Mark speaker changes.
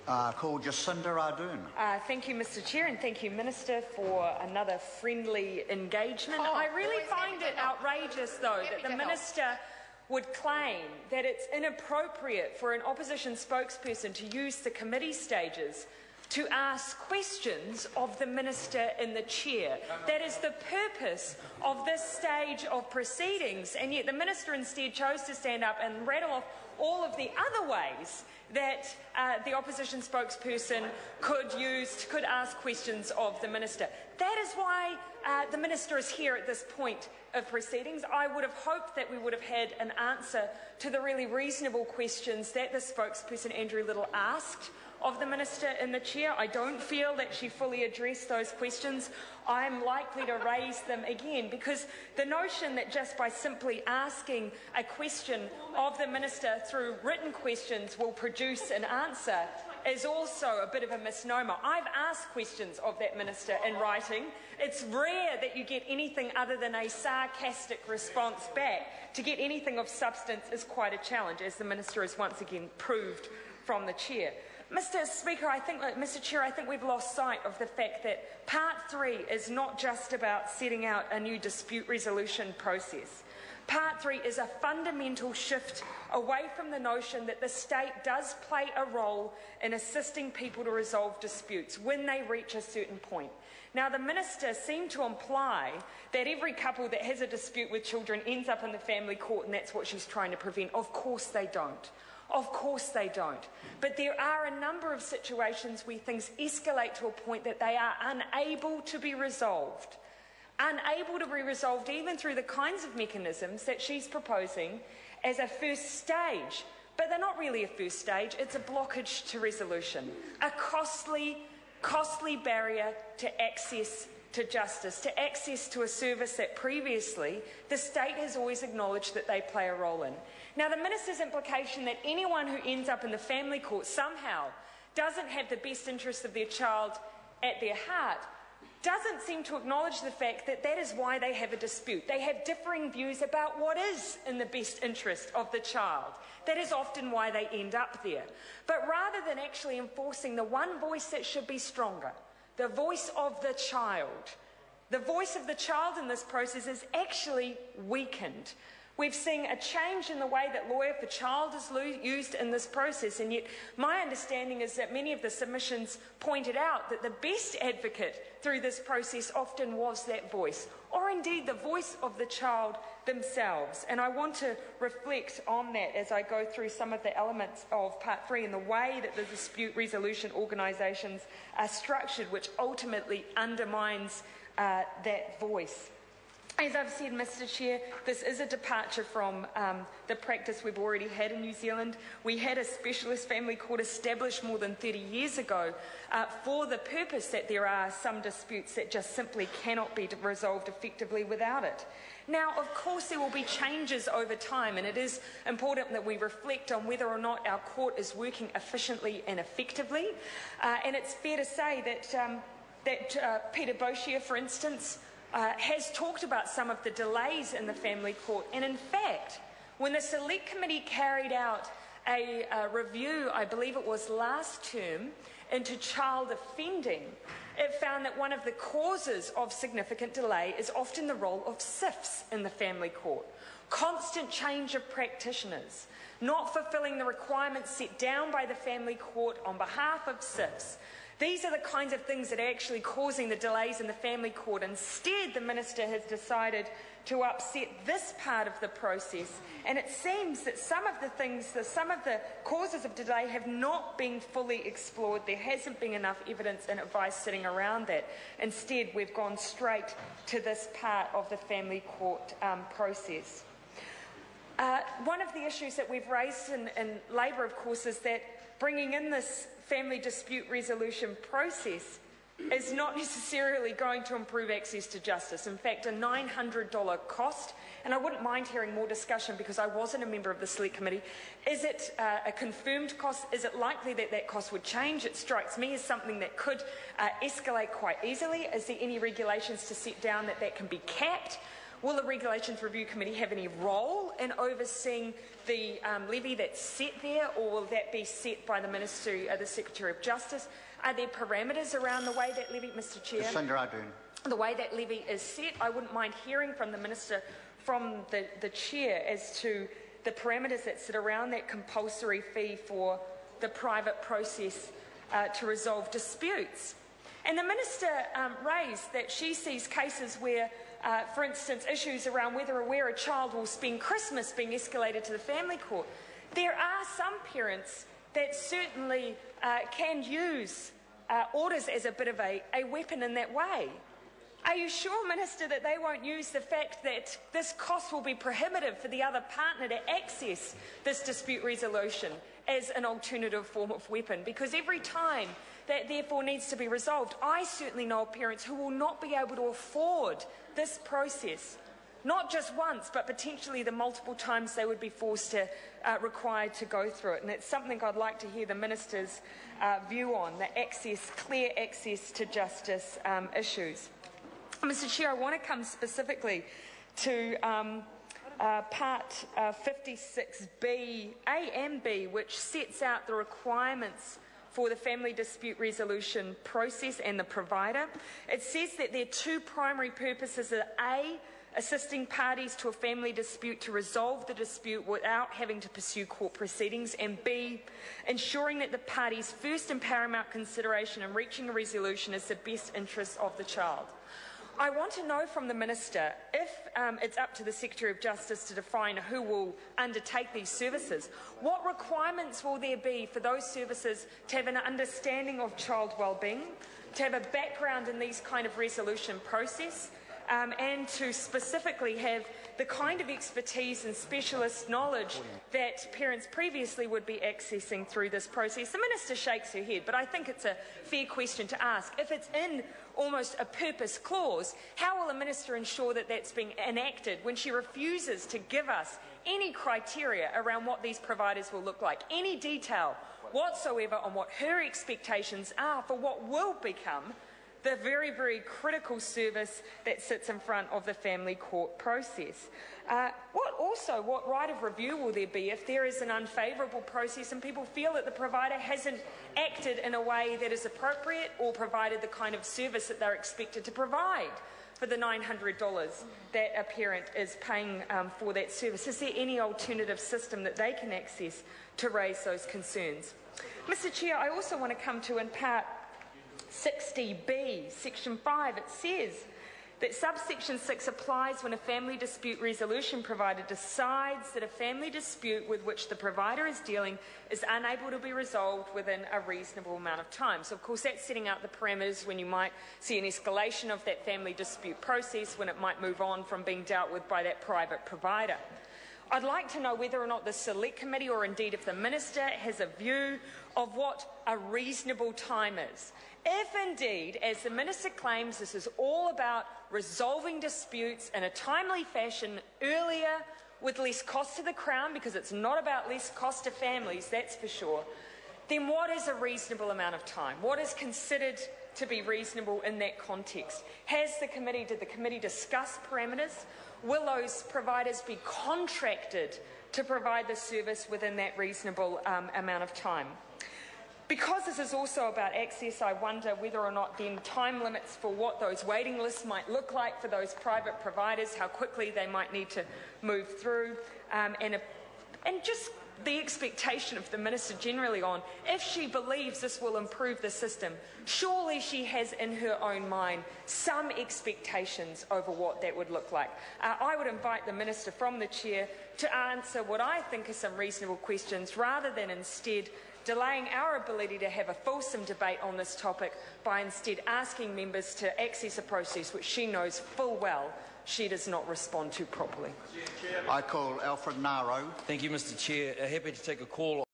Speaker 1: Call Jacinda Ardern.
Speaker 2: Thank you, Mr. Chair, and thank you, Minister, for another friendly engagement. I really find it outrageous, though, that the Minister would claim that it's inappropriate for an opposition spokesperson to use the committee stages to ask questions of the Minister in the chair. That is the purpose of this stage of proceedings, and yet the Minister instead chose to stand up and rattle off all of the other ways that the opposition spokesperson could ask questions of the Minister. That is why the Minister is here at this point of proceedings. I would have hoped that we would have had an answer to the really reasonable questions that the spokesperson, Andrew Little, asked of the Minister in the chair. I don't feel that she fully addressed those questions. I'm likely to raise them again, because the notion that just by simply asking a question of the Minister through written questions will produce an answer is also a bit of a misnomer. I've asked questions of that Minister in writing. It's rare that you get anything other than a sarcastic response back. To get anything of substance is quite a challenge, as the Minister has once again proved from the chair. Mr. Speaker, Mr. Chair, I think we've lost sight of the fact that Part 3 is not just about setting out a new dispute resolution process. Part 3 is a fundamental shift away from the notion that the state does play a role in assisting people to resolve disputes when they reach a certain point. Now, the Minister seemed to imply that every couple that has a dispute with children ends up in the family court, and that's what she's trying to prevent. Of course they don't. Of course they don't. But there are a number of situations where things escalate to a point that they are unable to be resolved. Unable to be resolved even through the kinds of mechanisms that she's proposing as a first stage. But they're not really a first stage, it's a blockage to resolution. A costly barrier to access to justice, to access to a service that previously the state has always acknowledged that they play a role in. Now, the Minister's implication that anyone who ends up in the family court somehow doesn't have the best interests of their child at their heart doesn't seem to acknowledge the fact that that is why they have a dispute. They have differing views about what is in the best interest of the child. That is often why they end up there. But rather than actually enforcing the one voice that should be stronger, the voice of the child in this process is actually weakened. We've seen a change in the way that lawyer for child is used in this process, and yet my understanding is that many of the submissions pointed out that the best advocate through this process often was that voice, or indeed the voice of the child themselves. And I want to reflect on that as I go through some of the elements of Part 3 and the way that the dispute resolution organisations are structured, which ultimately undermines that voice. As I've said, Mr. Chair, this is a departure from the practice we've already had in New Zealand. We had a specialist family court established more than 30 years ago for the purpose that there are some disputes that just simply cannot be resolved effectively without it. Now, of course, there will be changes over time, and it is important that we reflect on whether or not our court is working efficiently and effectively. And it's fair to say that Peter Boshier, for instance, has talked about some of the delays in the family court. And in fact, when the Select Committee carried out a review, I believe it was last term, into child offending, it found that one of the causes of significant delay is often the role of SIFs in the family court. Constant change of practitioners, not fulfilling the requirements set down by the family court on behalf of SIFs. These are the kinds of things that are actually causing the delays in the family court. Instead, the Minister has decided to upset this part of the process, and it seems that some of the causes of delay have not been fully explored. There hasn't been enough evidence and advice sitting around that. Instead, we've gone straight to this part of the family court process. One of the issues that we've raised in Labour, of course, is that bringing in this family dispute resolution process is not necessarily going to improve access to justice. In fact, a $900 cost, and I wouldn't mind hearing more discussion because I wasn't a member of the Select Committee. Is it a confirmed cost? Is it likely that that cost would change? It strikes me as something that could escalate quite easily. Is there any regulations to set down that can be capped? Will the Regulations Review Committee have any role in overseeing the levy that's set there, or will that be set by the Ministry, the Secretary of Justice? Are there parameters around the way that levy, Mr. Chair?
Speaker 1: Jacinda Ardern.
Speaker 2: The way that levy is set, I wouldn't mind hearing from the Minister, from the Chair, as to the parameters that sit around that compulsory fee for the private process to resolve disputes. And the Minister raised that she sees cases where, for instance, issues around whether or where a child will spend Christmas being escalated to the family court. There are some parents that certainly can use orders as a bit of a weapon in that way. Are you sure, Minister, that they won't use the fact that this cost will be prohibitive for the other partner to access this dispute resolution as an alternative form of weapon? Because every time that therefore needs to be resolved, I certainly know of parents who will not be able to afford this process, not just once, but potentially the multiple times they would be forced to, required to go through it. And it's something I'd like to hear the Minister's view on, the access, clear access to justice issues. Mr. Chair, I want to come specifically to Part 56B, A and B, which sets out the requirements for the family dispute resolution process and the provider. It says that their two primary purposes are A, assisting parties to a family dispute to resolve the dispute without having to pursue court proceedings, and B, ensuring that the party's first and paramount consideration in reaching a resolution is the best interest of the child. I want to know from the Minister if it's up to the Secretary of Justice to define who will undertake these services. What requirements will there be for those services to have an understanding of child wellbeing, to have a background in these kind of resolution process, and to specifically have the kind of expertise and specialist knowledge that parents previously would be accessing through this process? The Minister shakes her head, but I think it's a fair question to ask. If it's in almost a purpose clause, how will a Minister ensure that that's being enacted when she refuses to give us any criteria around what these providers will look like, any detail whatsoever on what her expectations are for what will become the very, very critical service that sits in front of the family court process? What right of review will there be if there is an unfavourable process and people feel that the provider hasn't acted in a way that is appropriate or provided the kind of service that they're expected to provide for the $900 that a parent is paying for that service? Is there any alternative system that they can access to raise those concerns? Mr. Chair, I also want to come to, in Part 60B, Section 5, it says that subsection 6 applies when a family dispute resolution provider decides that a family dispute with which the provider is dealing is unable to be resolved within a reasonable amount of time. So, of course, that's setting out the parameters when you might see an escalation of that family dispute process, when it might move on from being dealt with by that private provider. I'd like to know whether or not the Select Committee, or indeed if the Minister, has a view of what a reasonable time is. If indeed, as the Minister claims, this is all about resolving disputes in a timely fashion, earlier, with less cost to the Crown, because it's not about less cost to families, that's for sure, then what is a reasonable amount of time? What is considered to be reasonable in that context? Did the committee discuss parameters? Will those providers be contracted to provide the service within that reasonable amount of time? Because this is also about access, I wonder whether or not then time limits for what those waiting lists might look like for those private providers, how quickly they might need to move through, and just the expectation of the Minister generally on, if she believes this will improve the system, surely she has in her own mind some expectations over what that would look like. I would invite the Minister from the Chair to answer what I think are some reasonable questions, rather than instead delaying our ability to have a fulsome debate on this topic by instead asking members to access a process which she knows full well she does not respond to properly.
Speaker 1: I call Alfred Naro.
Speaker 3: Thank you, Mr. Chair. Happy to take a call